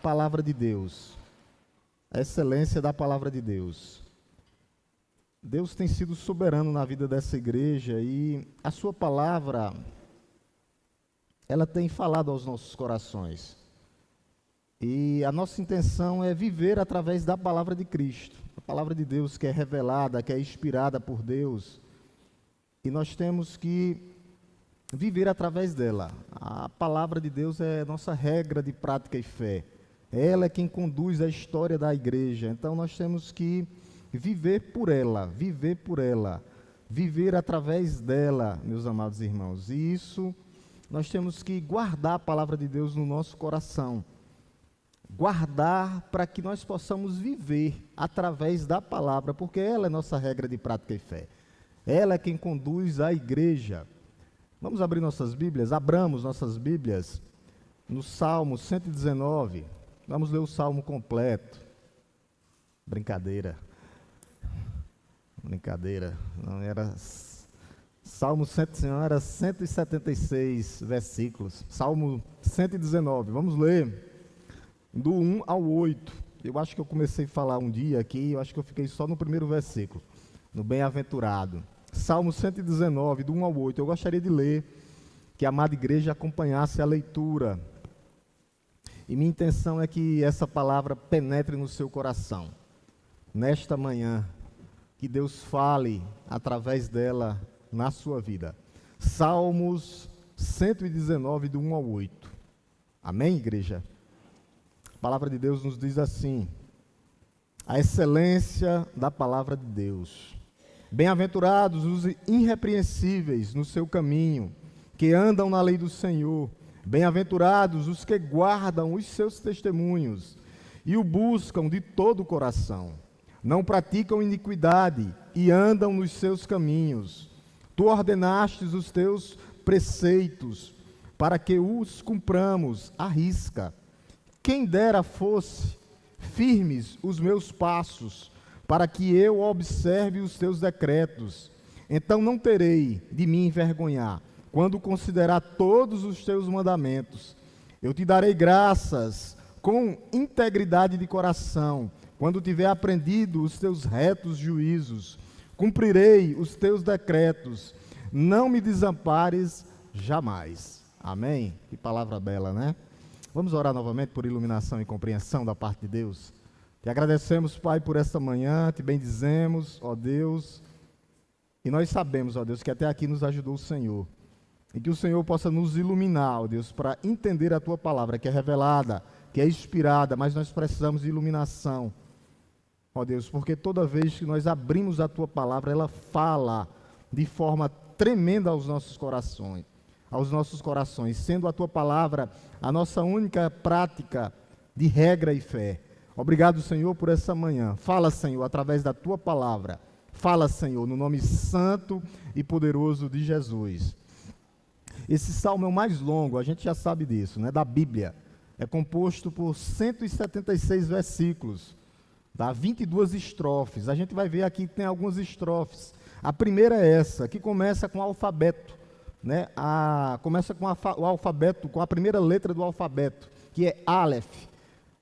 palavra de Deus, a excelência da palavra de Deus. Deus tem sido soberano na vida dessa igreja e a sua palavra, ela tem falado aos nossos corações. E a nossa intenção é viver através da palavra de Cristo, a palavra de Deus que é revelada, que é inspirada por Deus. E nós temos que viver através dela. A palavra de Deus é nossa regra de prática e fé. Ela é quem conduz a história da igreja. Então nós temos que viver por ela, viver através dela, meus amados irmãos. E isso, nós temos que guardar a palavra de Deus no nosso coração. Guardar para que nós possamos viver através da palavra, porque ela é nossa regra de prática e fé. Ela é quem conduz a igreja. Vamos abrir nossas Bíblias? Abramos nossas Bíblias no Salmo 119. Vamos ler o Salmo completo. Brincadeira. Não era... Salmo 119 era 176 versículos. Salmo 119. Vamos ler do 1 ao 8. Eu acho que eu comecei a falar um dia aqui, eu acho que eu fiquei só no primeiro versículo, no bem-aventurado. Salmo 119, do 1 ao 8. Eu gostaria de ler, que a amada igreja acompanhasse a leitura. E minha intenção é que essa palavra penetre no seu coração. Nesta manhã, que Deus fale através dela na sua vida. Salmos 119, do 1 ao 8. Amém, igreja? A palavra de Deus nos diz assim: a excelência da palavra de Deus. Bem-aventurados os irrepreensíveis no seu caminho, que andam na lei do Senhor. Bem-aventurados os que guardam os seus testemunhos e o buscam de todo o coração. Não praticam iniquidade e andam nos seus caminhos. Tu ordenastes os teus preceitos para que os cumpramos à risca. Quem dera fosse firmes os meus passos, para que eu observe os teus decretos. Então não terei de me envergonhar, quando considerar todos os teus mandamentos. Eu te darei graças com integridade de coração, quando tiver aprendido os teus retos juízos. Cumprirei os teus decretos, não me desampares jamais. Amém? Que palavra bela, né? Vamos orar novamente por iluminação e compreensão da parte de Deus. Te agradecemos, Pai, por esta manhã, te bendizemos, ó Deus, e nós sabemos, ó Deus, que até aqui nos ajudou o Senhor, e que o Senhor possa nos iluminar, ó Deus, para entender a Tua palavra, que é revelada, que é inspirada, mas nós precisamos de iluminação, ó Deus, porque toda vez que nós abrimos a Tua palavra, ela fala de forma tremenda aos nossos corações, sendo a Tua palavra a nossa única prática de regra e fé. Obrigado, Senhor, por essa manhã. Fala, Senhor, através da Tua palavra. Fala, Senhor, no nome santo e poderoso de Jesus. Esse salmo é o mais longo, a gente já sabe disso, né, da Bíblia. É composto por 176 versículos, dá 22 estrofes. A gente vai ver aqui que tem algumas estrofes. A primeira é essa, que começa com o alfabeto, né? Começa com o alfabeto, com a primeira letra do alfabeto, que é Aleph.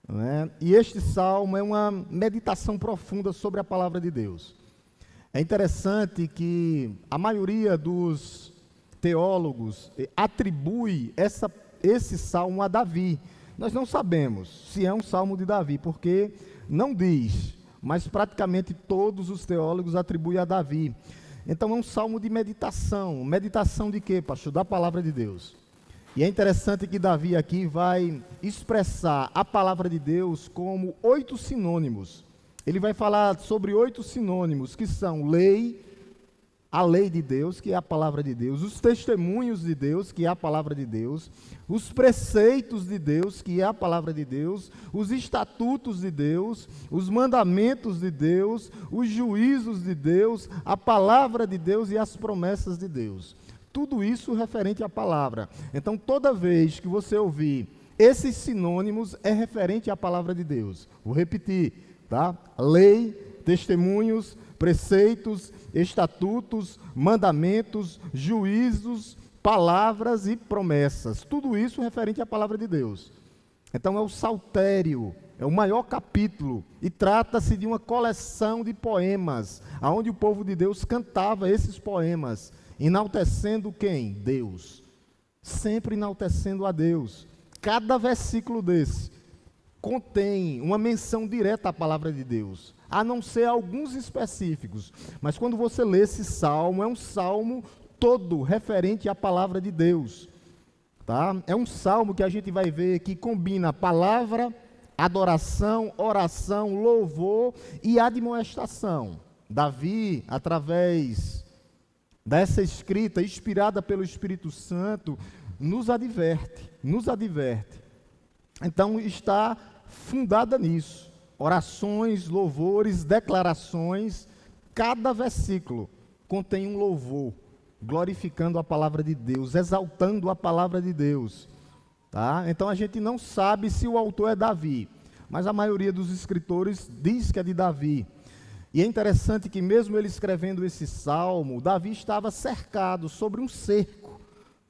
Né? E este salmo é uma meditação profunda sobre a palavra de Deus. É interessante que a maioria dos teólogos atribui esse salmo a Davi. Nós não sabemos se é um salmo de Davi, porque não diz, mas praticamente todos os teólogos atribuem a Davi. Então é um salmo de meditação. Meditação de quê, pastor? Da palavra de Deus. E é interessante que Davi aqui vai expressar a palavra de Deus como 8 sinônimos. Ele vai falar sobre 8 sinônimos, que são lei, a lei de Deus, que é a palavra de Deus, os testemunhos de Deus, que é a palavra de Deus, os preceitos de Deus, que é a palavra de Deus, os estatutos de Deus, os mandamentos de Deus, os juízos de Deus, a palavra de Deus e as promessas de Deus. Tudo isso referente à palavra. Então, toda vez que você ouvir esses sinônimos, é referente à palavra de Deus. Vou repetir, tá? Lei, testemunhos, preceitos, estatutos, mandamentos, juízos, palavras e promessas. Tudo isso referente à palavra de Deus. Então é o Saltério, é o maior capítulo, e trata-se de uma coleção de poemas, onde o povo de Deus cantava esses poemas, enaltecendo quem? Deus. Sempre enaltecendo a Deus. Cada versículo desse contém uma menção direta à palavra de Deus, a não ser alguns específicos. Mas quando você lê esse salmo, é um salmo todo referente à palavra de Deus. Tá? É um salmo que a gente vai ver que combina palavra, adoração, oração, louvor e admoestação. Davi, através dessa escrita inspirada pelo Espírito Santo, nos adverte. Então está fundada nisso. Orações, louvores, declarações, cada versículo contém um louvor, glorificando a palavra de Deus, exaltando a palavra de Deus. Tá? Então a gente não sabe se o autor é Davi, mas a maioria dos escritores diz que é de Davi. E é interessante que mesmo ele escrevendo esse salmo, Davi estava cercado sobre um cerco.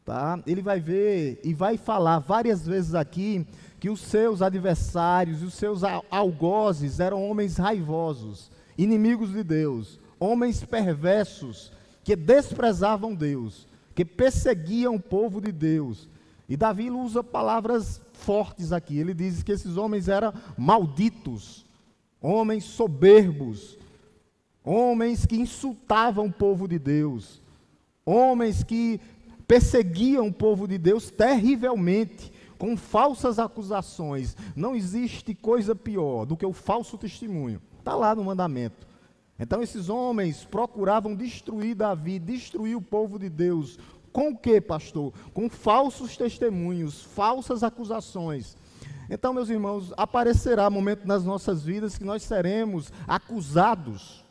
Tá? Ele vai ver e vai falar várias vezes aqui que os seus adversários, os seus algozes eram homens raivosos, inimigos de Deus, homens perversos, que desprezavam Deus, que perseguiam o povo de Deus. E Davi usa palavras fortes aqui. Ele diz que esses homens eram malditos, homens soberbos, homens que insultavam o povo de Deus, homens que perseguiam o povo de Deus terrivelmente, com falsas acusações. Não existe coisa pior do que o falso testemunho. Está lá no mandamento. Então esses homens procuravam destruir Davi, destruir o povo de Deus. Com o que, pastor? Com falsos testemunhos, falsas acusações. Então, meus irmãos, aparecerá momento nas nossas vidas que nós seremos acusados,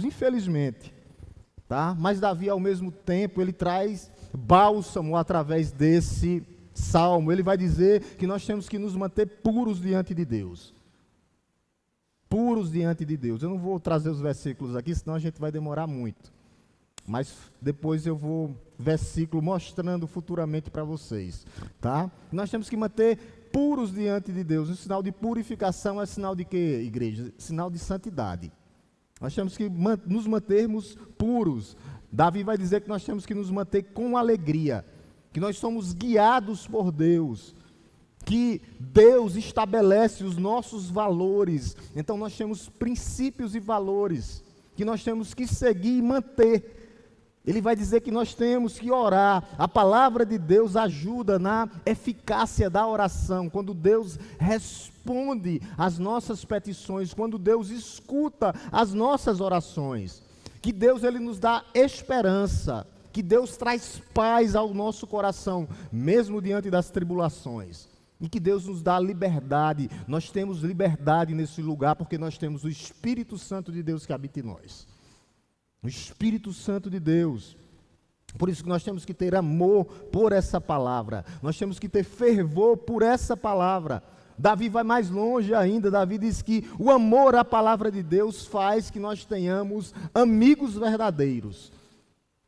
infelizmente. Tá? Mas Davi, ao mesmo tempo, ele traz bálsamo através desse salmo. Ele vai dizer que nós temos que nos manter puros diante de Deus. Puros diante de Deus. Eu não vou trazer os versículos aqui, senão a gente vai demorar muito. Mas depois eu vou versículo mostrando futuramente para vocês. Tá? Nós temos que manter puros diante de Deus. O sinal de purificação é sinal de quê, igreja? Sinal de santidade. Nós temos que nos mantermos puros. Davi vai dizer que nós temos que nos manter com alegria, que nós somos guiados por Deus, que Deus estabelece os nossos valores. Então nós temos princípios e valores que nós temos que seguir e manter. Ele vai dizer que nós temos que orar. A palavra de Deus ajuda na eficácia da oração. Quando Deus responde às nossas petições, quando Deus escuta as nossas orações, que Deus ele nos dá esperança, que Deus traz paz ao nosso coração, mesmo diante das tribulações. E que Deus nos dá liberdade. Nós temos liberdade nesse lugar porque nós temos o Espírito Santo de Deus que habita em nós. O Espírito Santo de Deus. Por isso que nós temos que ter amor por essa palavra. Nós temos que ter fervor por essa palavra. Davi vai mais longe ainda. Davi diz que o amor à palavra de Deus faz que nós tenhamos amigos verdadeiros.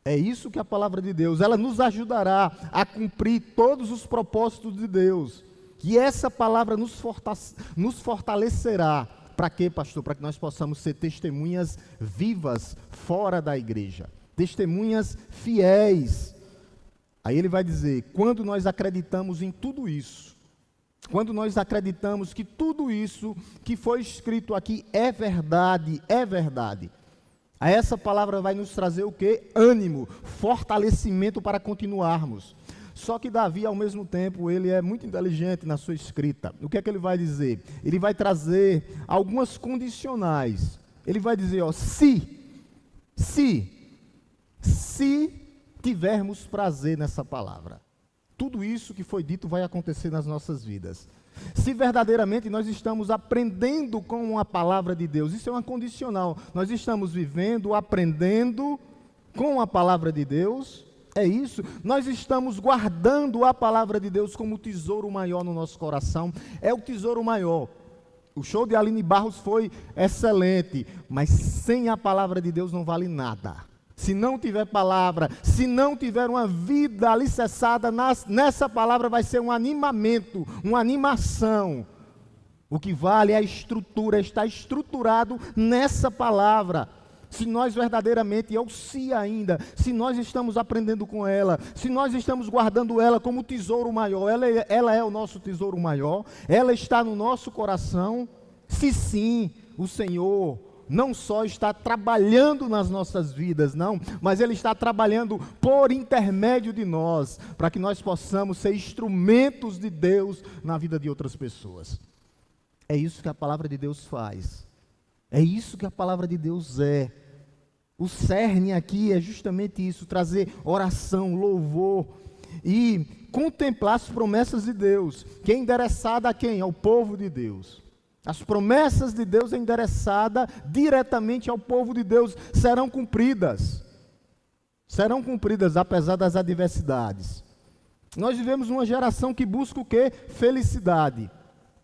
É isso que a palavra de Deus, ela nos ajudará a cumprir todos os propósitos de Deus. Que essa palavra nos fortalecerá. Para quê, pastor? Para que nós possamos ser testemunhas vivas fora da igreja. Testemunhas fiéis. Aí ele vai dizer, quando nós acreditamos em tudo isso, quando nós acreditamos que tudo isso que foi escrito aqui é verdade, aí essa palavra vai nos trazer o quê? Ânimo, fortalecimento para continuarmos. Só que Davi, ao mesmo tempo, ele é muito inteligente na sua escrita. O que é que ele vai dizer? Ele vai trazer algumas condicionais. Ele vai dizer, ó, se tivermos prazer nessa palavra, tudo isso que foi dito vai acontecer nas nossas vidas. Se verdadeiramente nós estamos aprendendo com a palavra de Deus, isso é uma condicional. Nós estamos vivendo, aprendendo com a palavra de Deus. É isso, nós estamos guardando a palavra de Deus como o tesouro maior no nosso coração. É o tesouro maior. O show de Aline Barros foi excelente, mas sem a palavra de Deus não vale nada. se não tiver palavra, se não tiver uma vida alicerçada nessa palavra, vai ser um animamento, uma animação. O que vale é a estrutura, está estruturado nessa palavra. Se nós verdadeiramente, ou se ainda, se nós estamos aprendendo com ela, se nós estamos guardando ela como tesouro maior, ela é o nosso tesouro maior, ela está no nosso coração. Se sim, o Senhor não só está trabalhando nas nossas vidas, não, mas Ele está trabalhando por intermédio de nós, para que nós possamos ser instrumentos de Deus na vida de outras pessoas. É isso que a palavra de Deus faz. É isso que a palavra de Deus é. O cerne aqui é justamente isso, trazer oração, louvor e contemplar as promessas de Deus, que é endereçada a quem? Ao povo de Deus. As promessas de Deus é endereçada diretamente ao povo de Deus, serão cumpridas. Serão cumpridas apesar das adversidades. Nós vivemos uma geração que busca o quê? Felicidade.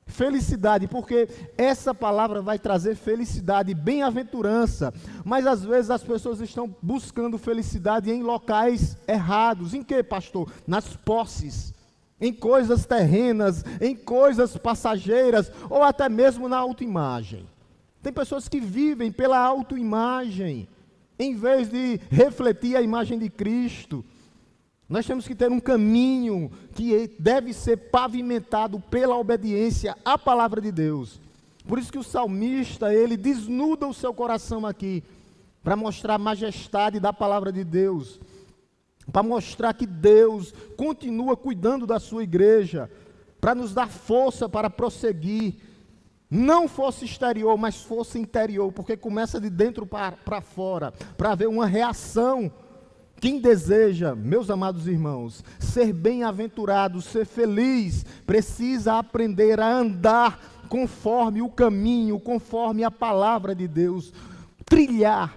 Felicidade, porque essa palavra vai trazer felicidade, bem-aventurança, mas às vezes as pessoas estão buscando felicidade em locais errados. Em que, pastor? Nas posses, em coisas terrenas, em coisas passageiras, ou até mesmo na autoimagem. Tem pessoas que vivem pela autoimagem, em vez de refletir a imagem de Cristo. Nós temos que ter um caminho que deve ser pavimentado pela obediência à palavra de Deus. Por isso que o salmista, ele desnuda o seu coração aqui, para mostrar a majestade da palavra de Deus, para mostrar que Deus continua cuidando da sua igreja, para nos dar força para prosseguir. Não fosse exterior, mas fosse interior, porque começa de dentro para fora, para haver uma reação. Quem deseja, meus amados irmãos, ser bem-aventurado, ser feliz, precisa aprender a andar conforme o caminho, conforme a palavra de Deus, trilhar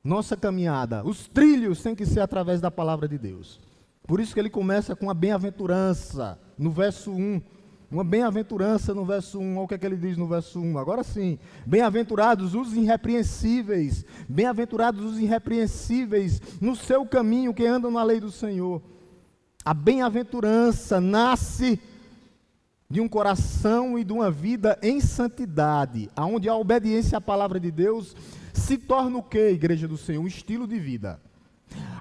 nossa caminhada. Os trilhos têm que ser através da palavra de Deus. Por isso que ele começa com a bem-aventurança, no verso 1. Uma bem-aventurança no verso 1, olha o que é que ele diz no verso 1, agora sim, bem-aventurados os irrepreensíveis no seu caminho que andam na lei do Senhor. A bem-aventurança nasce de um coração e de uma vida em santidade, onde a obediência à palavra de Deus se torna o que, igreja do Senhor? Um estilo de vida.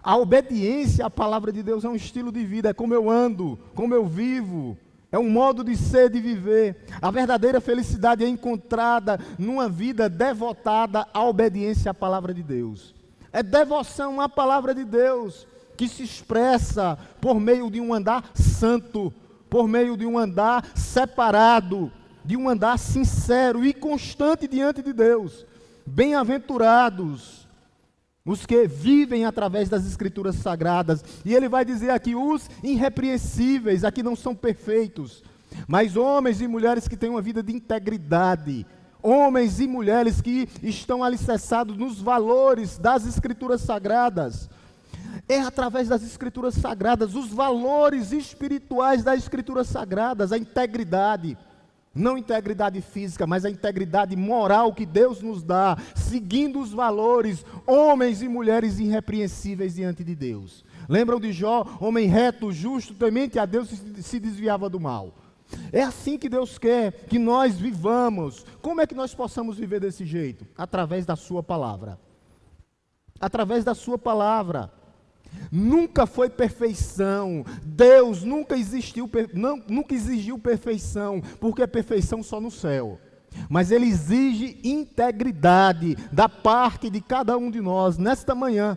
A obediência à palavra de Deus é um estilo de vida, é como eu ando, como eu vivo. É um modo de ser, de viver. A verdadeira felicidade é encontrada numa vida devotada à obediência à palavra de Deus. É devoção à palavra de Deus que se expressa por meio de um andar santo, por meio de um andar separado, de um andar sincero e constante diante de Deus. Bem-aventurados os que vivem através das Escrituras Sagradas. E ele vai dizer aqui, os irrepreensíveis, aqui não são perfeitos, mas homens e mulheres que têm uma vida de integridade, homens e mulheres que estão alicerçados nos valores das Escrituras Sagradas. É através das Escrituras Sagradas, os valores espirituais das Escrituras Sagradas, a integridade. Não integridade física, mas a integridade moral que Deus nos dá, seguindo os valores, homens e mulheres irrepreensíveis diante de Deus. Lembram de Jó? Homem reto, justo, temente a Deus, se desviava do mal. É assim que Deus quer que nós vivamos. Como é que nós possamos viver desse jeito? Através da sua palavra. Através da sua palavra. Nunca foi perfeição. Deus nunca exigiu perfeição, porque é perfeição só no céu. Mas Ele exige integridade da parte de cada um de nós nesta manhã.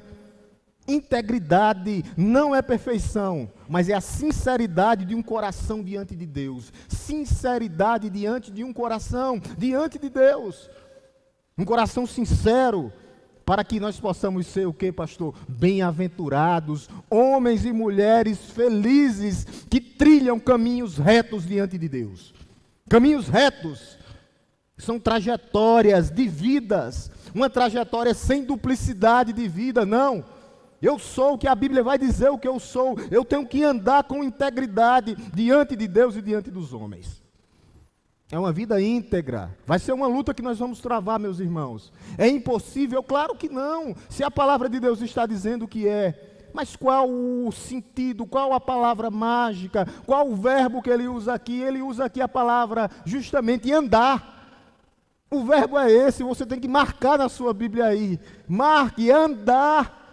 Integridade não é perfeição, mas é a sinceridade de um coração diante de Deus. Sinceridade diante de um coração, diante de Deus. Um coração sincero, para que nós possamos ser o que, pastor? Bem-aventurados, homens e mulheres felizes, que trilham caminhos retos diante de Deus. Caminhos retos são trajetórias de vidas, uma trajetória sem duplicidade de vida, não. Eu sou o que a Bíblia vai dizer o que eu sou, eu tenho que andar com integridade diante de Deus e diante dos homens. É uma vida íntegra. Vai ser uma luta que nós vamos travar, meus irmãos. É impossível? Claro que não. Se a palavra de Deus está dizendo que é. Mas qual o sentido, qual a palavra mágica, qual o verbo que ele usa aqui? Ele usa aqui a palavra justamente andar. O verbo é esse, você tem que marcar na sua Bíblia aí. Marque, andar.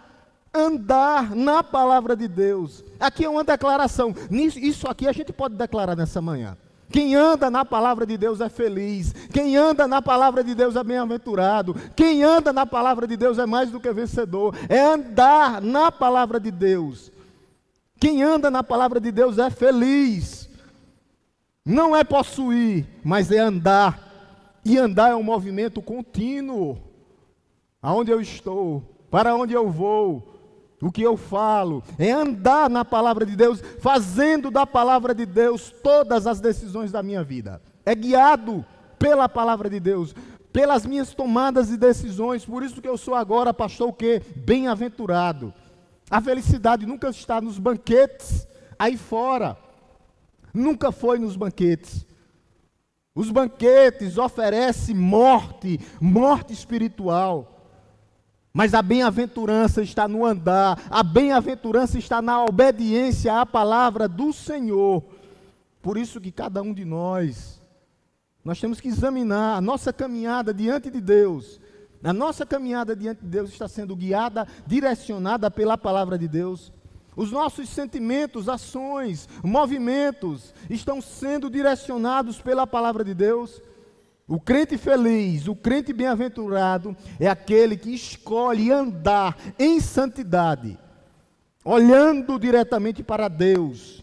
Andar na palavra de Deus. Aqui é uma declaração. Isso aqui a gente pode declarar nessa manhã. Quem anda na palavra de Deus é feliz. Quem anda na palavra de Deus é bem-aventurado. Quem anda na palavra de Deus é mais do que vencedor. É andar na palavra de Deus. Quem anda na palavra de Deus é feliz. Não é possuir, mas é andar. E andar é um movimento contínuo. Aonde eu estou, para onde eu vou, o que eu falo, é andar na palavra de Deus, fazendo da palavra de Deus todas as decisões da minha vida. É guiado pela palavra de Deus, pelas minhas tomadas de decisões. Por isso que eu sou agora, pastor, o quê? Bem-aventurado. A felicidade nunca está nos banquetes aí fora. Nunca foi nos banquetes. Os banquetes oferecem morte espiritual. Mas a bem-aventurança está no andar, a bem-aventurança está na obediência à palavra do Senhor. Por isso que cada um de nós temos que examinar a nossa caminhada diante de Deus. A nossa caminhada diante de Deus está sendo guiada, direcionada pela palavra de Deus. Os nossos sentimentos, ações, movimentos estão sendo direcionados pela palavra de Deus. O crente feliz, o crente bem-aventurado é aquele que escolhe andar em santidade, olhando diretamente para Deus,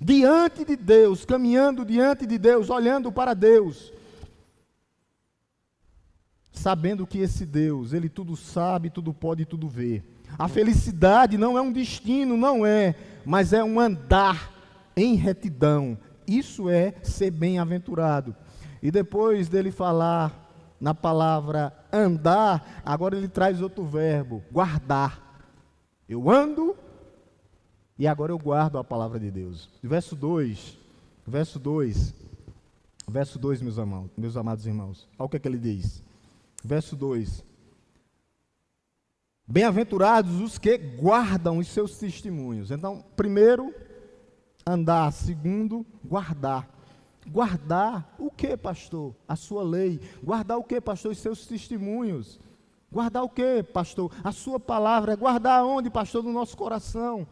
diante de Deus, caminhando diante de Deus, olhando para Deus, sabendo que esse Deus, Ele tudo sabe, tudo pode e tudo vê. A felicidade não é um destino, não é, mas é um andar em retidão. Isso é ser bem-aventurado. E depois dele falar na palavra andar, agora ele traz outro verbo, guardar. Eu ando e agora eu guardo a palavra de Deus. Verso 2, meus amados irmãos. Olha o que é que ele diz. Verso 2. Bem-aventurados os que guardam os seus testemunhos. Então, primeiro, andar. Segundo, guardar. Guardar o que, pastor? A sua lei. Guardar o que, pastor? Os seus testemunhos. Guardar o que, pastor? A sua palavra. Guardar onde, pastor? No nosso coração.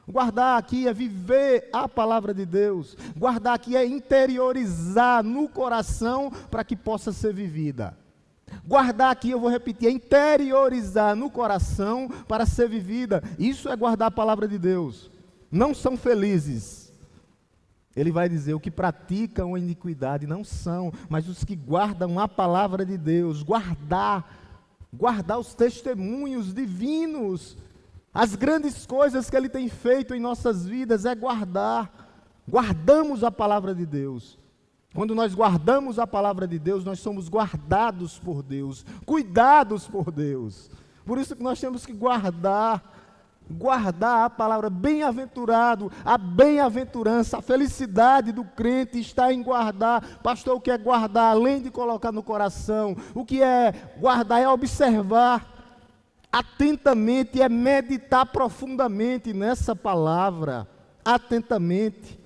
Guardar aqui é viver a palavra de Deus. Guardar aqui é interiorizar no coração para que possa ser vivida. Guardar aqui, eu vou repetir, é interiorizar no coração para ser vivida. Isso é guardar a palavra de Deus. Não são felizes. Ele vai dizer, o que praticam a iniquidade não são, mas os que guardam a palavra de Deus, guardar os testemunhos divinos, as grandes coisas que Ele tem feito em nossas vidas, é guardamos a palavra de Deus. Quando nós guardamos a palavra de Deus, nós somos guardados por Deus, cuidados por Deus. Por isso que nós temos que guardar a palavra, bem-aventurado, a bem-aventurança, a felicidade do crente está em guardar. Pastor, o que é guardar? Além de colocar no coração, o que é guardar é observar atentamente, é meditar profundamente nessa palavra, atentamente.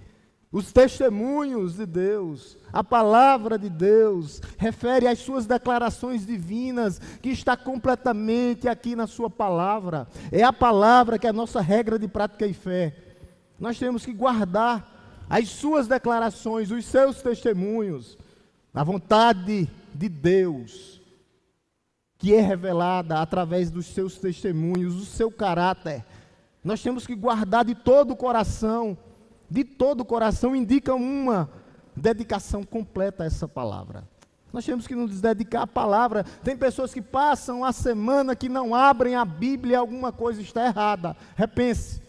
Os testemunhos de Deus, a palavra de Deus, refere às suas declarações divinas, que está completamente aqui na sua palavra. É a palavra que é a nossa regra de prática e fé. Nós temos que guardar as suas declarações, os seus testemunhos, a vontade de Deus, que é revelada através dos seus testemunhos, o seu caráter. Nós temos que guardar de todo o coração. De todo o coração indica uma dedicação completa a essa palavra. Nós temos que nos dedicar à palavra. Tem pessoas que passam a semana que não abrem a Bíblia e alguma coisa está errada. Repense.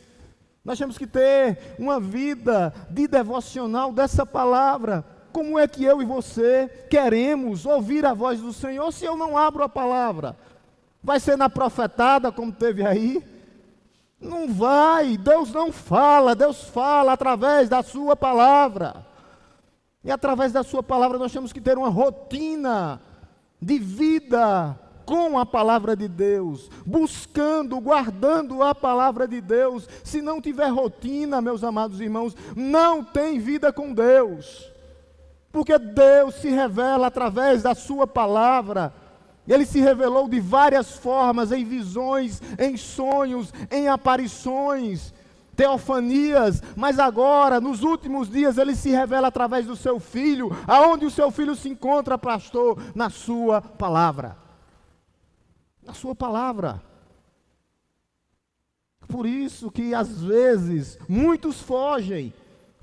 Nós temos que ter uma vida de devocional dessa palavra. Como é que eu e você queremos ouvir a voz do Senhor se eu não abro a palavra? Vai ser na profetada como teve aí? Não vai, Deus não fala, Deus fala através da sua palavra. E através da sua palavra nós temos que ter uma rotina de vida com a palavra de Deus, buscando, guardando a palavra de Deus. Se não tiver rotina, meus amados irmãos, não tem vida com Deus. Porque Deus se revela através da sua palavra. Ele se revelou de várias formas, em visões, em sonhos, em aparições, teofanias, mas agora, nos últimos dias, Ele se revela através do seu Filho. Aonde o seu Filho se encontra, pastor? Na sua palavra. Na sua palavra. Por isso que às vezes muitos fogem,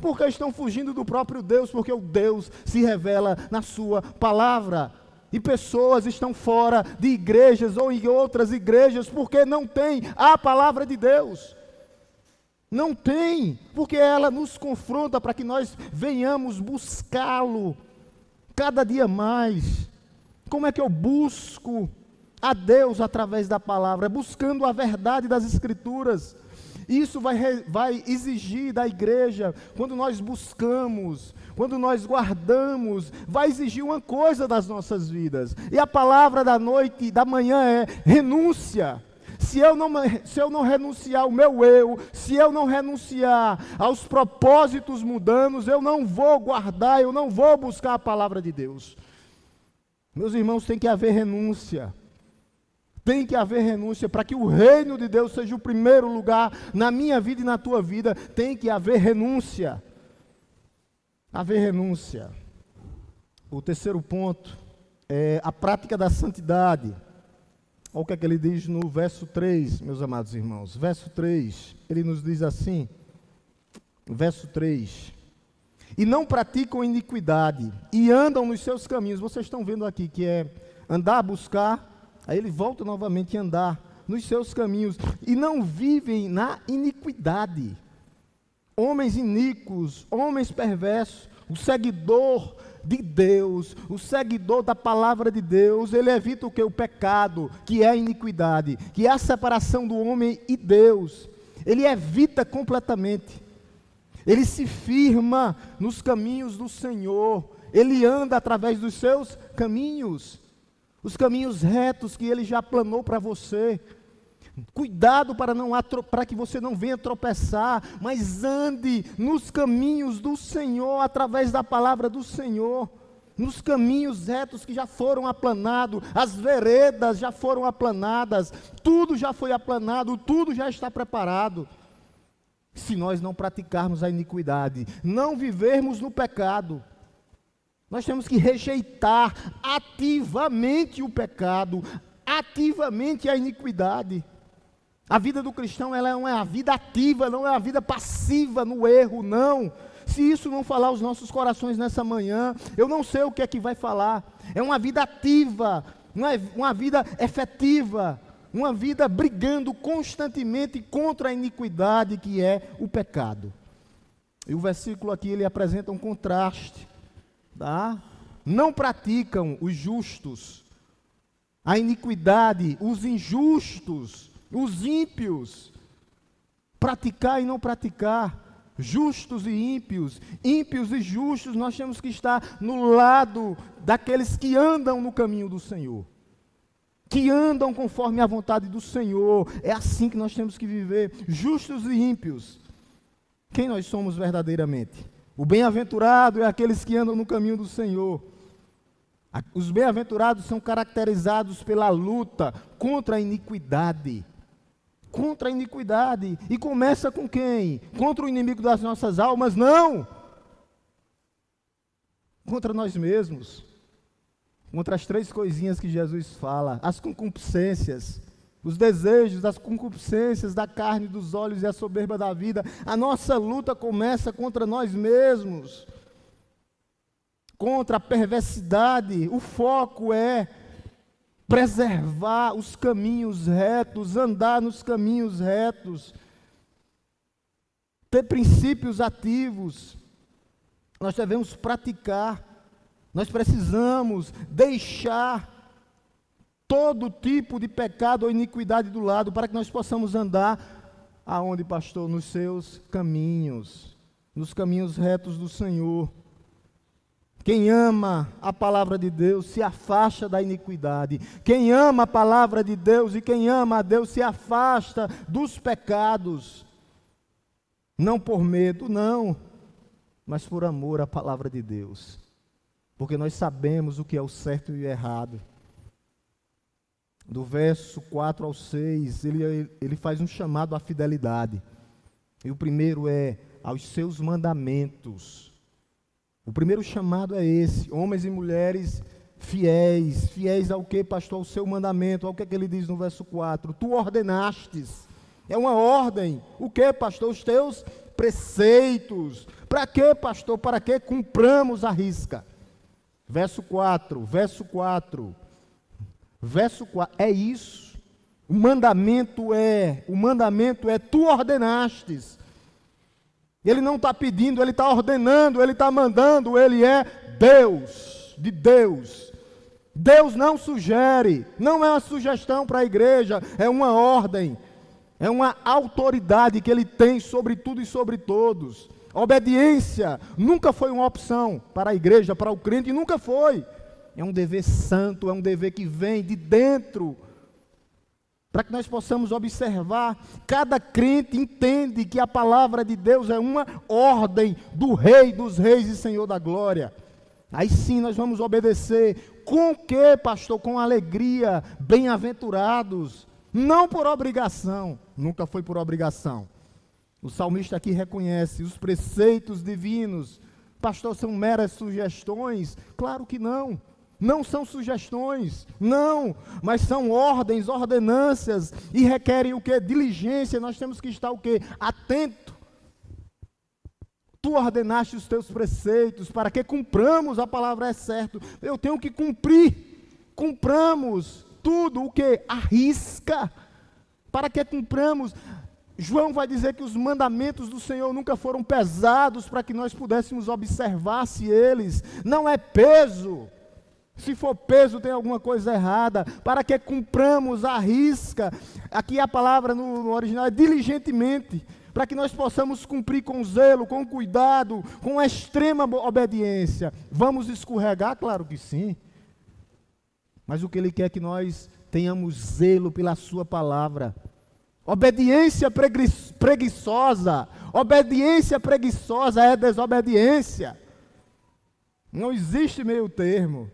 porque estão fugindo do próprio Deus, porque o Deus se revela na sua palavra. E pessoas estão fora de igrejas ou em outras igrejas porque não tem a palavra de Deus. Não tem, porque ela nos confronta para que nós venhamos buscá-lo cada dia mais. Como é que eu busco a Deus através da palavra? Buscando a verdade das Escrituras. Isso vai exigir da igreja, quando nós buscamos, quando nós guardamos, vai exigir uma coisa das nossas vidas. E a palavra da noite e da manhã é renúncia. Se eu não renunciar ao meu eu, se eu não renunciar aos propósitos mundanos, eu não vou guardar, eu não vou buscar a palavra de Deus. Meus irmãos, tem que haver renúncia. Tem que haver renúncia para que o reino de Deus seja o primeiro lugar na minha vida e na tua vida. Tem que haver renúncia. Haver renúncia. O terceiro ponto é a prática da santidade. Olha o que é que ele diz no verso 3, meus amados irmãos. Verso 3, ele nos diz assim, verso 3. E não praticam iniquidade, e andam nos seus caminhos. Vocês estão vendo aqui que é andar, buscar, aí ele volta novamente a andar nos seus caminhos. E não vivem na iniquidade. Homens iníquos, homens perversos, o seguidor de Deus, o seguidor da palavra de Deus, ele evita o que? O pecado, que é a iniquidade, que é a separação do homem e Deus. Ele evita completamente. Ele se firma nos caminhos do Senhor. Ele anda através dos seus caminhos, os caminhos retos que Ele já planou para você. Cuidado para que você não venha tropeçar, mas ande nos caminhos do Senhor, através da palavra do Senhor, nos caminhos retos que já foram aplanados, as veredas já foram aplanadas, tudo já foi aplanado, tudo já está preparado. Se nós não praticarmos a iniquidade, não vivermos no pecado, nós temos que rejeitar ativamente o pecado, ativamente a iniquidade. A vida do cristão, ela é uma vida ativa, não é uma vida passiva no erro, não. Se isso não falar aos nossos corações nessa manhã, eu não sei o que é que vai falar. É uma vida ativa, uma vida efetiva, uma vida brigando constantemente contra a iniquidade que é o pecado. E o versículo aqui, ele apresenta um contraste, tá? Não praticam os justos a iniquidade, os injustos, os ímpios, praticar e não praticar, justos e ímpios e justos, nós temos que estar no lado daqueles que andam no caminho do Senhor, que andam conforme a vontade do Senhor. É assim que nós temos que viver, justos e ímpios. Quem nós somos verdadeiramente? O bem-aventurado é aqueles que andam no caminho do Senhor. Os bem-aventurados são caracterizados pela luta contra a iniquidade. Contra a iniquidade. E começa com quem? Contra o inimigo das nossas almas? Não! Contra nós mesmos. Contra as três coisinhas que Jesus fala. As concupiscências, os desejos, as concupiscências da carne, dos olhos e a soberba da vida. A nossa luta começa contra nós mesmos. Contra a perversidade. O foco é preservar os caminhos retos, andar nos caminhos retos, ter princípios ativos. Nós devemos praticar, nós precisamos deixar todo tipo de pecado ou iniquidade do lado, para que nós possamos andar aonde, pastor? Nos seus caminhos, nos caminhos retos do Senhor. Quem ama a palavra de Deus se afasta da iniquidade. Quem ama a palavra de Deus e quem ama a Deus se afasta dos pecados. Não por medo, não, mas por amor à palavra de Deus. Porque nós sabemos o que é o certo e o errado. Do verso 4 ao 6, ele faz um chamado à fidelidade. E o primeiro é aos seus mandamentos. O primeiro chamado é esse: homens e mulheres fiéis. Fiéis ao que, pastor? Ao seu mandamento. Ao que ele diz no verso 4? Tu ordenastes. É uma ordem. O que, pastor? Os teus preceitos. Para que, pastor? Para que cumpramos a risca? Verso 4. É isso. O mandamento é tu ordenastes. Ele não está pedindo, ele está ordenando, ele está mandando, ele é Deus, de Deus. Deus não sugere, não é uma sugestão para a igreja, é uma ordem, é uma autoridade que ele tem sobre tudo e sobre todos. Obediência nunca foi uma opção para a igreja, para o crente, nunca foi. É um dever santo, é um dever que vem de dentro, para que nós possamos observar. Cada crente entende que a palavra de Deus é uma ordem do Rei dos Reis e Senhor da Glória. Aí sim nós vamos obedecer. Com o que, pastor? Com alegria, bem-aventurados, não por obrigação, nunca foi por obrigação. O salmista aqui reconhece os preceitos divinos. Pastor, são meras sugestões? Claro que não. Não são sugestões, não, mas são ordens, ordenâncias, e requerem o que? Diligência. Nós temos que estar o que? Atento. Tu ordenaste os teus preceitos, para que cumpramos, a palavra é certo, eu tenho que cumprir, cumpramos tudo o que? A risca, para que cumpramos. João vai dizer que os mandamentos do Senhor nunca foram pesados, para que nós pudéssemos observar se eles, não é peso. Se for peso, tem alguma coisa errada, para que cumpramos a risca. Aqui a palavra no original é diligentemente, para que nós possamos cumprir com zelo, com cuidado, com extrema obediência. Vamos escorregar? Claro que sim. Mas o que Ele quer é que nós tenhamos zelo pela sua palavra. Obediência preguiçosa é desobediência. Não existe meio termo.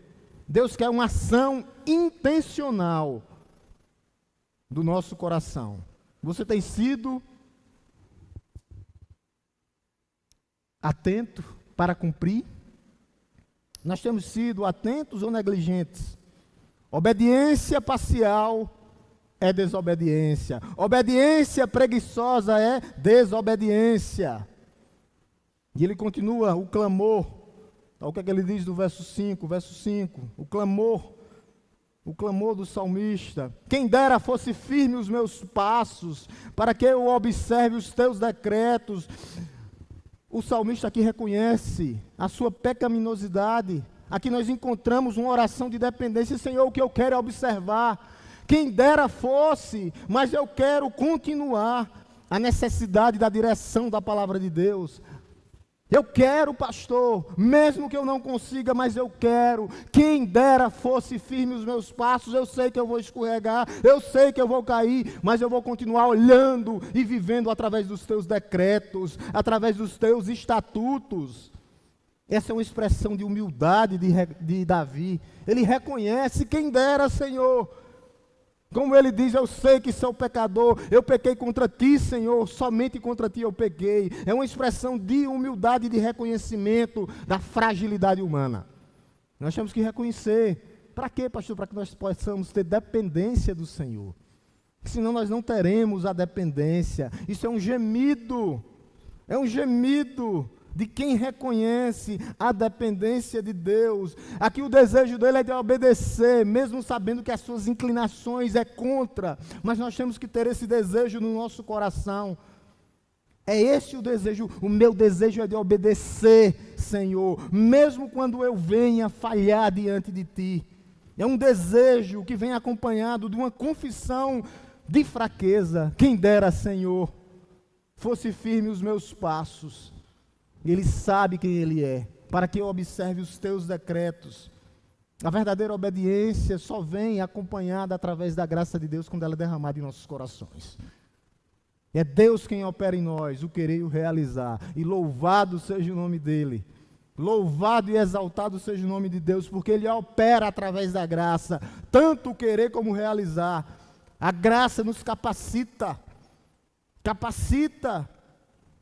Deus quer uma ação intencional do nosso coração. Você tem sido atento para cumprir? Nós temos sido atentos ou negligentes? Obediência parcial é desobediência. Obediência preguiçosa é desobediência. E ele continua, o clamor. O que é que ele diz no verso 5? Verso 5, o clamor do salmista. Quem dera fosse firme os meus passos, para que eu observe os teus decretos. O salmista aqui reconhece a sua pecaminosidade. Aqui nós encontramos uma oração de dependência. Senhor, o que eu quero é observar. Quem dera fosse, mas eu quero continuar. A necessidade da direção da palavra de Deus. Eu quero, pastor, mesmo que eu não consiga, mas eu quero. Quem dera fosse firme os meus passos. Eu sei que eu vou escorregar, eu sei que eu vou cair, mas eu vou continuar olhando e vivendo através dos teus decretos, através dos teus estatutos. Essa é uma expressão de humildade de Davi. Ele reconhece: quem dera, Senhor. Como ele diz, eu sei que sou pecador, eu pequei contra ti, Senhor, somente contra ti eu pequei. É uma expressão de humildade e de reconhecimento da fragilidade humana. Nós temos que reconhecer. Para quê, pastor? Para que nós possamos ter dependência do Senhor. Senão nós não teremos a dependência. Isso é um gemido de quem reconhece a dependência de Deus. Aqui o desejo dele é de obedecer, mesmo sabendo que as suas inclinações é contra, mas nós temos que ter esse desejo no nosso coração. É esse o desejo, o meu desejo é de obedecer, Senhor, mesmo quando eu venha falhar diante de Ti. É um desejo que vem acompanhado de uma confissão de fraqueza. Quem dera, Senhor, fosse firme os meus passos. Ele sabe quem Ele é. para que eu observe os teus decretos. A verdadeira obediência só vem acompanhada através da graça de Deus quando ela é derramada em nossos corações. É Deus quem opera em nós o querer e o realizar. E louvado seja o nome dEle. Louvado e exaltado seja o nome de Deus, porque Ele opera através da graça, tanto o querer como o realizar. A graça nos capacita. Capacita.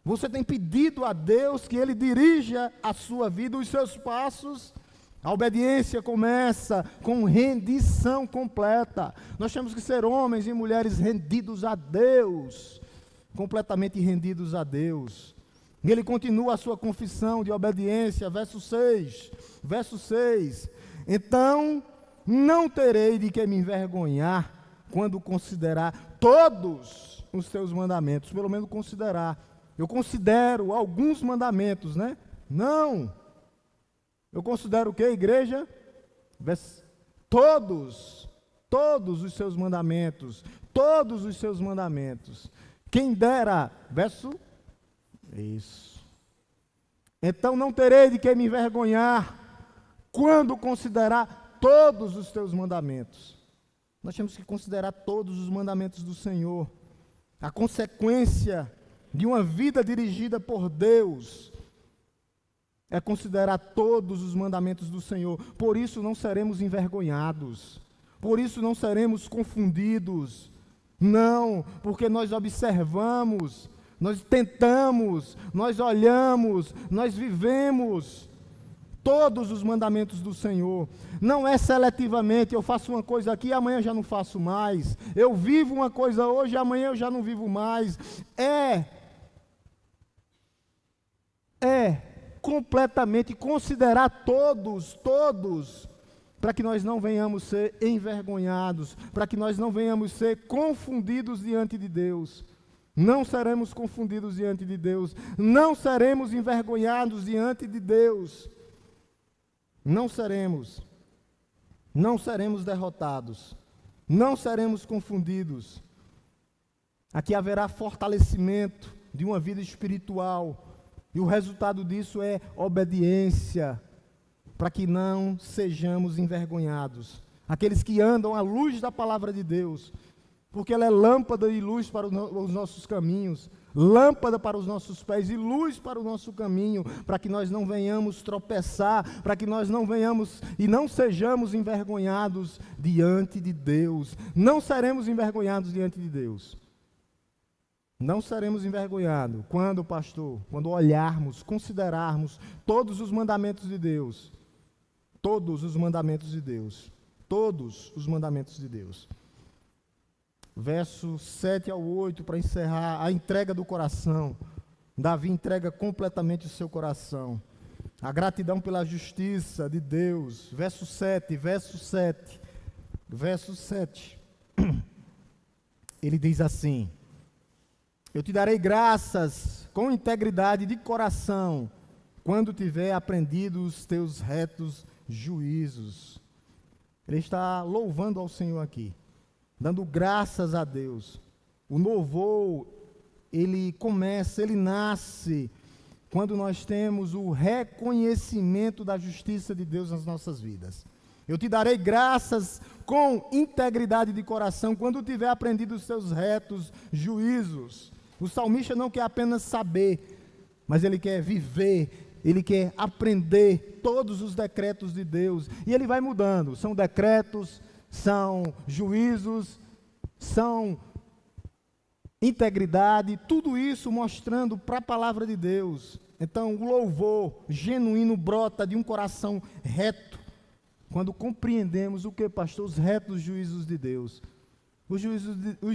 Você tem pedido a Deus que Ele dirija a sua vida, os seus passos. A obediência começa com rendição completa. Nós temos que ser homens e mulheres rendidos a Deus, completamente rendidos a Deus. E ele continua a sua confissão de obediência, verso 6. Então, não terei de que me envergonhar quando considerar todos os teus mandamentos. Pelo menos considerar. Eu considero alguns mandamentos, né? Não. Eu considero o que, igreja? Todos os seus mandamentos. Todos os seus mandamentos. Quem dera, isso. Então não terei de que me envergonhar quando considerar todos os teus mandamentos. Nós temos que considerar todos os mandamentos do Senhor. A consequência de uma vida dirigida por Deus é considerar todos os mandamentos do Senhor. Por isso não seremos envergonhados. Por isso não seremos confundidos. Não, porque nós observamos, nós tentamos, nós olhamos, nós vivemos todos os mandamentos do Senhor. Não é seletivamente, eu faço uma coisa aqui, amanhã eu já não faço mais. Eu vivo uma coisa hoje, amanhã eu já não vivo mais. É completamente considerar todos, para que nós não venhamos ser envergonhados, para que nós não venhamos ser confundidos diante de Deus. Não seremos confundidos diante de Deus, não seremos envergonhados diante de Deus. Não seremos derrotados, não seremos confundidos. Aqui haverá fortalecimento de uma vida espiritual, e o resultado disso é obediência, para que não sejamos envergonhados. Aqueles que andam à luz da palavra de Deus, porque ela é lâmpada e luz para os nossos caminhos, lâmpada para os nossos pés e luz para o nosso caminho, para que nós não venhamos tropeçar, para que nós não venhamos e não sejamos envergonhados diante de Deus. Não seremos envergonhados diante de Deus. Não seremos envergonhados quando, pastor, quando olharmos, considerarmos todos os mandamentos de Deus. Todos os mandamentos de Deus. Todos os mandamentos de Deus. Verso 7 ao 8, para encerrar, a entrega do coração. Davi entrega completamente o seu coração. A gratidão pela justiça de Deus. Verso 7. Ele diz assim: eu te darei graças com integridade de coração, quando tiver aprendido os teus retos juízos. Ele está louvando ao Senhor aqui, dando graças a Deus. O louvor, ele nasce quando nós temos o reconhecimento da justiça de Deus nas nossas vidas. Eu te darei graças com integridade de coração, quando tiver aprendido os teus retos juízos. O salmista não quer apenas saber, mas ele quer viver, ele quer aprender todos os decretos de Deus. E ele vai mudando, são decretos, são juízos, são integridade, tudo isso mostrando para a palavra de Deus. Então o louvor genuíno brota de um coração reto, quando compreendemos o que, pastor? Os retos juízos de Deus. Os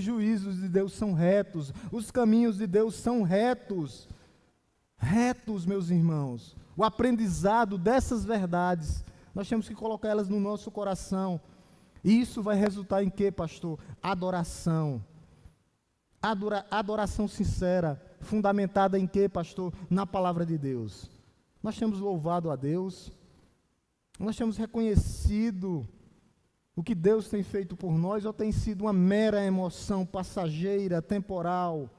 juízos de Deus são retos, os caminhos de Deus são retos. Retos, meus irmãos. O aprendizado dessas verdades, nós temos que colocar elas no nosso coração. E isso vai resultar em quê, pastor? Adoração. Adoração sincera, fundamentada em quê, pastor? Na palavra de Deus. Nós temos louvado a Deus, nós temos reconhecido o que Deus tem feito por nós, ou tem sido uma mera emoção passageira, temporal.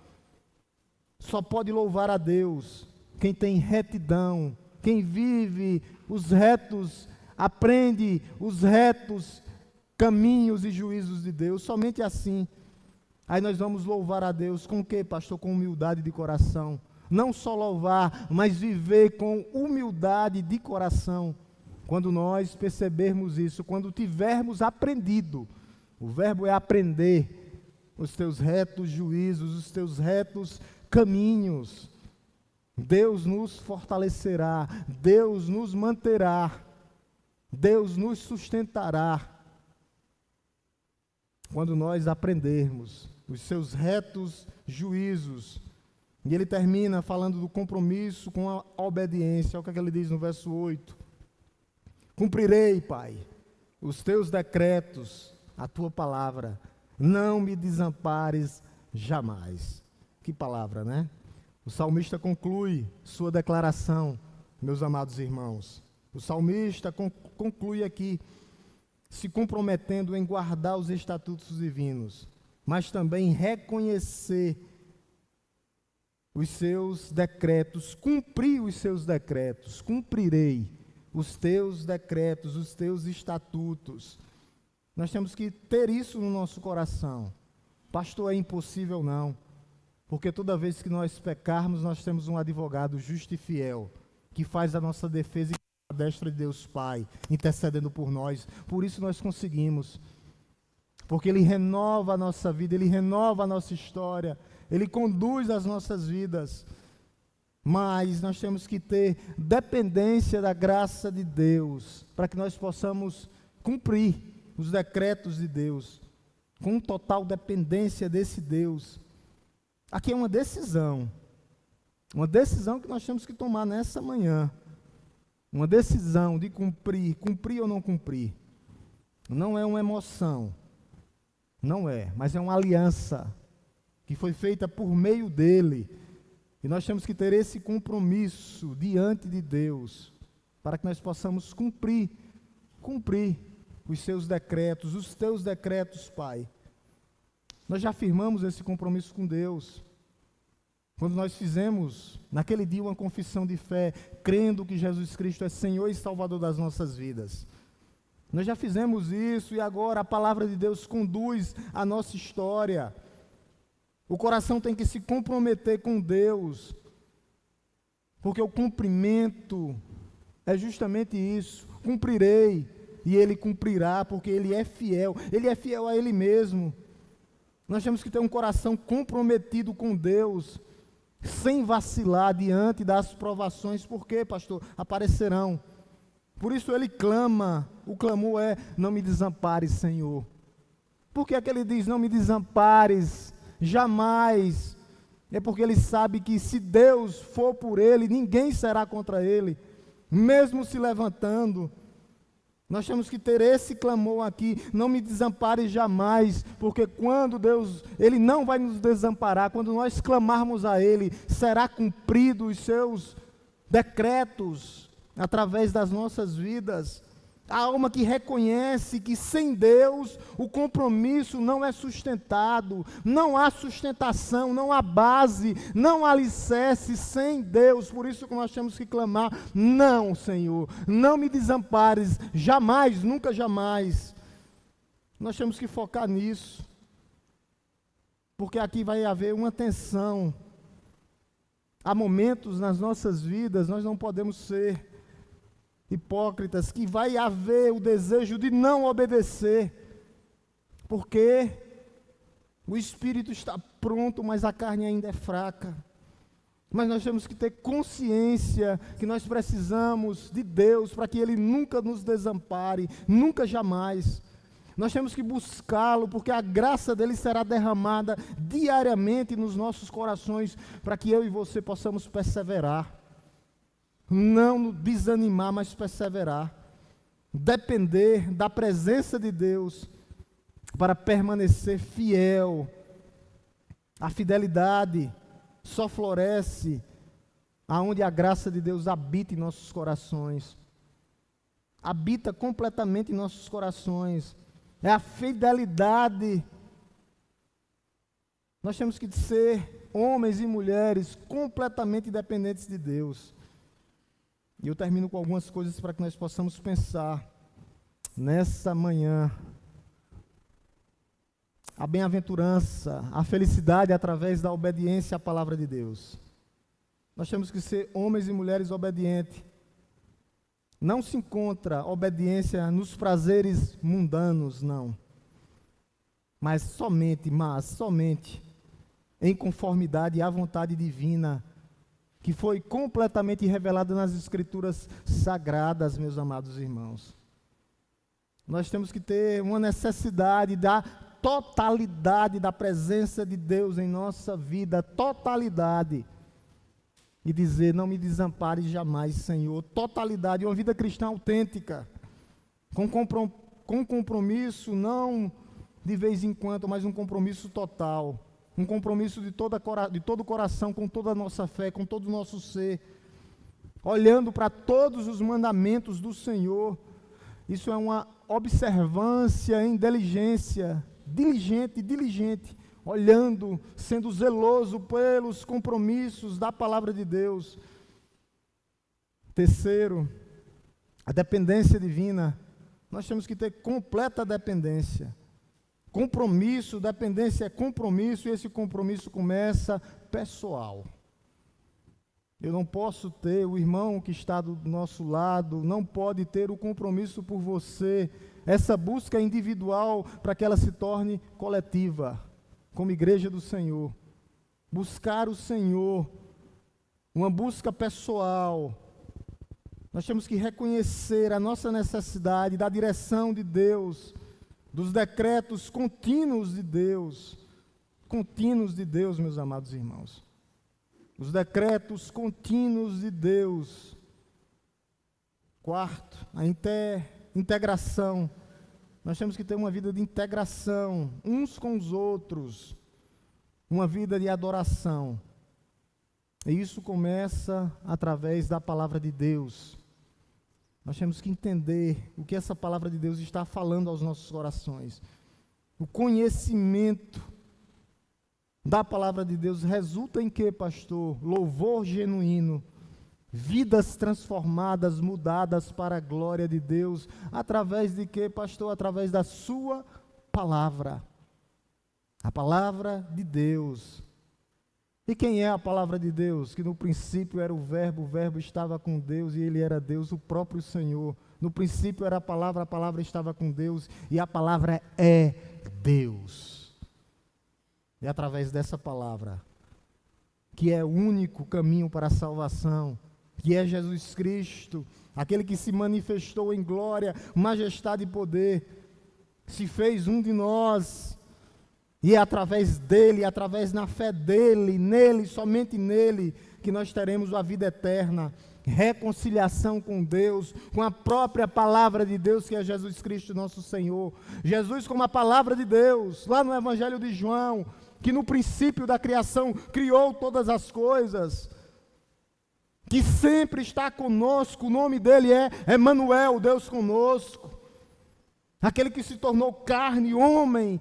Só pode louvar a Deus quem tem retidão quem vive os retos, aprende os retos caminhos e juízos de Deus, somente assim. Aí nós vamos louvar a Deus com o quê, pastor? Com humildade de coração. Não só louvar, mas viver com humildade de coração. Quando nós percebermos isso, quando tivermos aprendido, o verbo é aprender, os teus retos juízos, os teus retos caminhos, Deus nos fortalecerá, Deus nos manterá, Deus nos sustentará. Quando nós aprendermos os seus retos juízos. E ele termina falando do compromisso com a obediência. Olha o que ele diz no verso 8. Cumprirei, Pai, os teus decretos, a tua palavra. Não me desampares jamais. Que palavra, né? O salmista conclui sua declaração, meus amados irmãos. O salmista conclui aqui, se comprometendo em guardar os estatutos divinos, mas também reconhecer os seus decretos, cumprir os seus decretos. Cumprirei os teus decretos, os teus estatutos. Nós temos que ter isso no nosso coração. Pastor, é impossível? Não. Porque toda vez que nós pecarmos, nós temos um advogado justo e fiel, que faz a nossa defesa à destra de Deus Pai, intercedendo por nós. Por isso nós conseguimos. Porque Ele renova a nossa vida, Ele renova a nossa história, Ele conduz as nossas vidas. Mas nós temos que ter dependência da graça de Deus, para que nós possamos cumprir os decretos de Deus, com total dependência desse Deus. Aqui é uma decisão que nós temos que tomar nessa manhã, uma decisão de cumprir ou não cumprir. Não é uma emoção, não é, mas é uma aliança, que foi feita por meio dEle, e nós temos que ter esse compromisso diante de Deus, para que nós possamos cumprir os seus decretos, os teus decretos, Pai. Nós já firmamos esse compromisso com Deus, quando nós fizemos, naquele dia, uma confissão de fé, crendo que Jesus Cristo é Senhor e Salvador das nossas vidas. Nós já fizemos isso, e agora a palavra de Deus conduz a nossa história. O coração tem que se comprometer com Deus, porque o cumprimento é justamente isso. Cumprirei, e Ele cumprirá, porque Ele é fiel a Ele mesmo. Nós temos que ter um coração comprometido com Deus, sem vacilar diante das provações. Por quê, pastor? Aparecerão. Por isso ele clama, o clamor é: não me desampares, Senhor. Por que é que ele diz: não me desampares, jamais? É porque ele sabe que se Deus for por ele, ninguém será contra ele, mesmo se levantando. Nós temos que ter esse clamor aqui: não me desampares jamais, porque quando Deus, Ele não vai nos desamparar, quando nós clamarmos a Ele, será cumprido os seus decretos através das nossas vidas. A alma que reconhece que sem Deus o compromisso não é sustentado, não há sustentação, não há base, não há alicerce sem Deus. Por isso que nós temos que clamar: não, Senhor, não me desampares, jamais, nunca jamais. Nós temos que focar nisso, porque aqui vai haver uma tensão. Há momentos nas nossas vidas, nós não podemos ser hipócritas, que vai haver o desejo de não obedecer, porque o espírito está pronto, mas a carne ainda é fraca. Mas nós temos que ter consciência que nós precisamos de Deus para que Ele nunca nos desampare, nunca, jamais. Nós temos que buscá-lo, porque a graça dEle será derramada diariamente nos nossos corações, para que eu e você possamos perseverar. Não desanimar, mas perseverar. Depender da presença de Deus para permanecer fiel. A fidelidade só floresce aonde a graça de Deus habita em nossos corações. Habita completamente em nossos corações. É a fidelidade. Nós temos que ser homens e mulheres completamente dependentes de Deus. E eu termino com algumas coisas para que nós possamos pensar nessa manhã. A bem-aventurança, a felicidade através da obediência à palavra de Deus. Nós temos que ser homens e mulheres obedientes. Não se encontra obediência nos prazeres mundanos, não. Mas somente em conformidade à vontade divina, que foi completamente revelada nas Escrituras Sagradas, meus amados irmãos. Nós temos que ter uma necessidade da totalidade da presença de Deus em nossa vida, totalidade. E dizer, não me desampare jamais, Senhor. Totalidade, uma vida cristã autêntica, com compromisso, não de vez em quando, mas um compromisso total. Um compromisso de todo o coração, com toda a nossa fé, com todo o nosso ser. Olhando para todos os mandamentos do Senhor. Isso é uma observância em diligência, diligente, olhando, sendo zeloso pelos compromissos da palavra de Deus. Terceiro, a dependência divina. Nós temos que ter completa dependência. Compromisso, dependência é compromisso, e esse compromisso começa pessoal. Eu não posso ter, o irmão que está do nosso lado, não pode ter o compromisso por você. Essa busca é individual para que ela se torne coletiva, como igreja do Senhor. Buscar o Senhor, uma busca pessoal. Nós temos que reconhecer a nossa necessidade da direção de Deus, dos decretos contínuos de Deus, meus amados irmãos. Os decretos contínuos de Deus. Quarto, a integração. Nós temos que ter uma vida de integração, uns com os outros, uma vida de adoração. E isso começa através da palavra de Deus. Nós temos que entender o que essa palavra de Deus está falando aos nossos corações. O conhecimento da palavra de Deus resulta em quê, pastor? Louvor genuíno, vidas transformadas, mudadas para a glória de Deus. Através de quê, pastor? Através da sua palavra. A palavra de Deus. E quem é a palavra de Deus? Que no princípio era o verbo estava com Deus e ele era Deus, o próprio Senhor. No princípio era a palavra estava com Deus e a palavra é Deus. E através dessa palavra, que é o único caminho para a salvação, que é Jesus Cristo, aquele que se manifestou em glória, majestade e poder, se fez um de nós. E é através dele, através na fé dele, nele, somente nele, que nós teremos a vida eterna, reconciliação com Deus, com a própria palavra de Deus, que é Jesus Cristo nosso Senhor. Jesus como a palavra de Deus, lá no Evangelho de João, que no princípio da criação criou todas as coisas, que sempre está conosco, o nome dele é Emanuel, Deus conosco, aquele que se tornou carne, homem,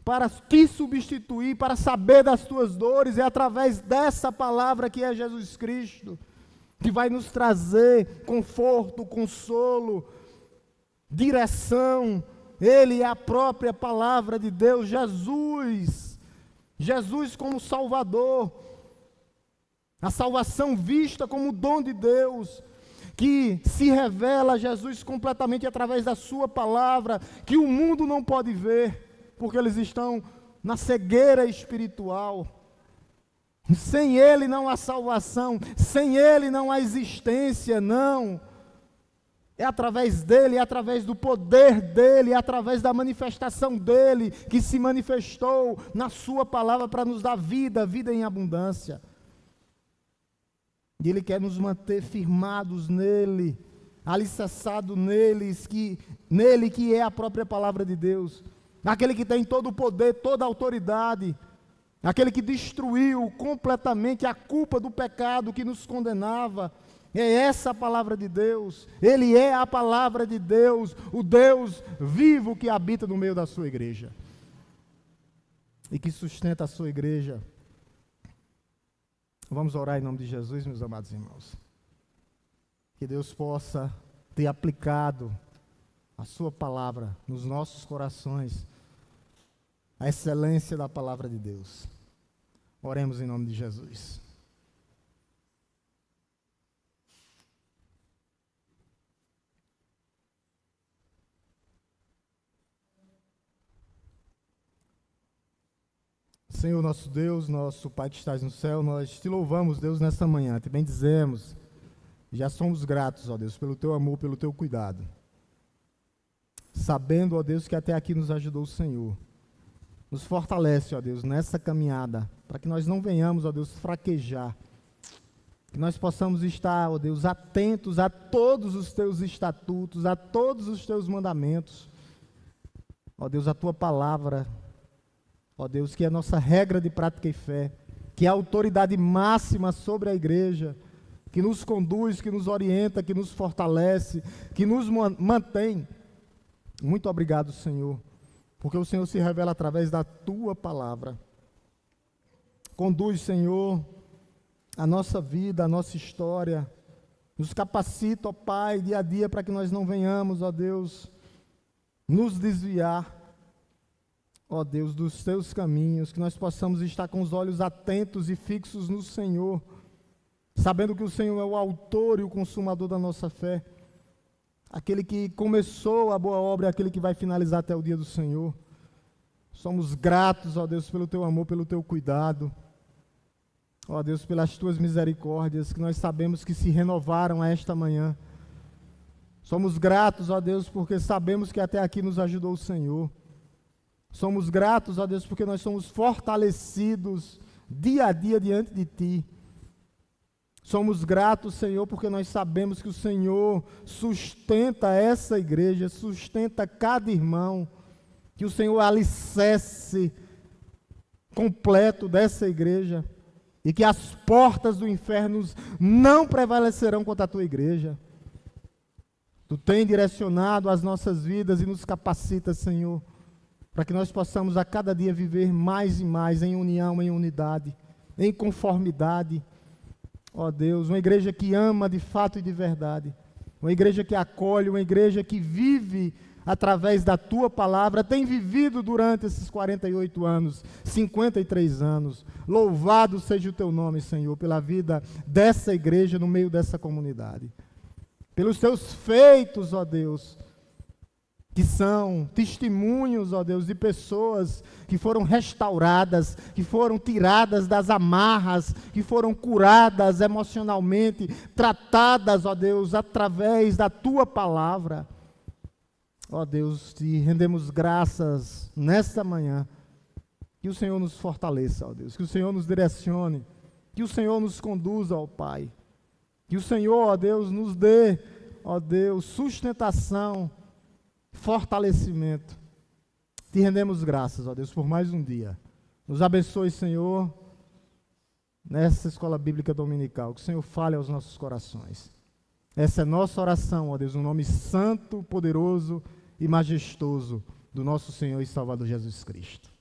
para te substituir, para saber das tuas dores, é através dessa palavra que é Jesus Cristo, que vai nos trazer conforto, consolo, direção. Ele é a própria palavra de Deus, Jesus como Salvador, a salvação vista como dom de Deus, que se revela a Jesus completamente através da sua palavra, que o mundo não pode ver, porque eles estão na cegueira espiritual. Sem ele não há salvação, sem ele não há existência, não. É através dele, é através do poder dele, é através da manifestação dele, que se manifestou na sua palavra para nos dar vida, vida em abundância. E ele quer nos manter firmados nele, alicerçados nele que é a própria palavra de Deus. Aquele que tem todo o poder, toda a autoridade, aquele que destruiu completamente a culpa do pecado que nos condenava. É essa a palavra de Deus, ele é a palavra de Deus, o Deus vivo que habita no meio da sua igreja e que sustenta a sua igreja. Vamos orar em nome de Jesus, meus amados irmãos. que Deus possa ter aplicado a sua palavra nos nossos corações, a excelência da palavra de Deus. Oremos em nome de Jesus. Senhor nosso Deus, nosso Pai que estás no céu, nós te louvamos, Deus, nesta manhã, te bendizemos, já somos gratos, ó Deus, pelo teu amor, pelo teu cuidado, sabendo, ó Deus, que até aqui nos ajudou o Senhor, nos fortalece, ó Deus, nessa caminhada, para que nós não venhamos, ó Deus, fraquejar, que nós possamos estar, ó Deus, atentos a todos os teus estatutos, a todos os teus mandamentos, ó Deus, a tua palavra, ó Deus, que é a nossa regra de prática e fé, que é a autoridade máxima sobre a igreja, que nos conduz, que nos orienta, que nos fortalece, que nos mantém. Muito obrigado, Senhor, porque o Senhor se revela através da tua palavra. Conduz, Senhor, a nossa vida, a nossa história, nos capacita, ó Pai, dia a dia, para que nós não venhamos, ó Deus, nos desviar, ó Deus, dos teus caminhos, que nós possamos estar com os olhos atentos e fixos no Senhor, sabendo que o Senhor é o autor e o consumador da nossa fé, aquele que começou a boa obra, aquele que vai finalizar até o dia do Senhor. Somos gratos, ó Deus, pelo teu amor, pelo teu cuidado, ó Deus, pelas tuas misericórdias, que nós sabemos que se renovaram a esta manhã. Somos gratos, ó Deus, porque sabemos que até aqui nos ajudou o Senhor. Somos gratos, ó Deus, porque nós somos fortalecidos dia a dia diante de Ti. Somos gratos, Senhor, porque nós sabemos que o Senhor sustenta essa igreja, sustenta cada irmão, que o Senhor é o alicerce completo dessa igreja e que as portas do inferno não prevalecerão contra a Tua igreja. Tu tem direcionado as nossas vidas e nos capacita, Senhor, para que nós possamos a cada dia viver mais e mais em união, em unidade, em conformidade. Ó Deus, uma igreja que ama de fato e de verdade, uma igreja que acolhe, uma igreja que vive através da Tua palavra, tem vivido durante esses 48 anos, 53 anos. Louvado seja o Teu nome, Senhor, pela vida dessa igreja no meio dessa comunidade. Pelos Teus feitos, ó Deus, que são testemunhos, ó Deus, de pessoas que foram restauradas, que foram tiradas das amarras, que foram curadas emocionalmente, tratadas, ó Deus, através da Tua palavra. Ó Deus, te rendemos graças nesta manhã, que o Senhor nos fortaleça, ó Deus, que o Senhor nos direcione, que o Senhor nos conduza, ó Pai, que o Senhor, ó Deus, nos dê, ó Deus, sustentação, fortalecimento. Te rendemos graças, ó Deus, por mais um dia. Nos abençoe, Senhor, nessa escola bíblica dominical. Que o Senhor fale aos nossos corações. Essa é nossa oração, ó Deus, no nome santo, poderoso e majestoso do nosso Senhor e Salvador Jesus Cristo.